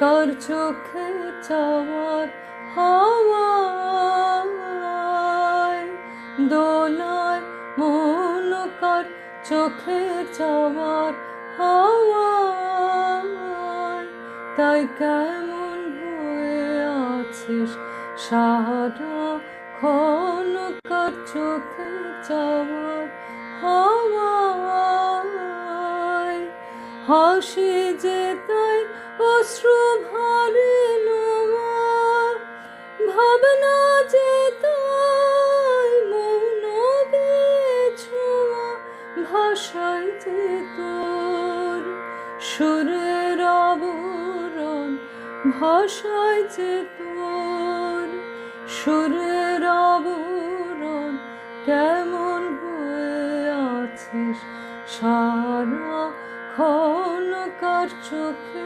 কার চোখে চাওয়ার হাওয়ায় দোলায় মন, কার চোখে চাওয়ার হাওয়ায়। তাই কেমন হয়ে আছিস সারাক্ষণ, কার চোখে চাওয়ার হাওয়ায়। হাসি যে তাই অশ্রু ভরিল, ভাবনা যে তাই মৌন ছোঁয়া, ভাষায় যে তোর সুরের আবরণ, ভাষায় যে তোর সুরের আবরণ। কেমন হয়ে আছিস সারাক্ষণ, কার চোখে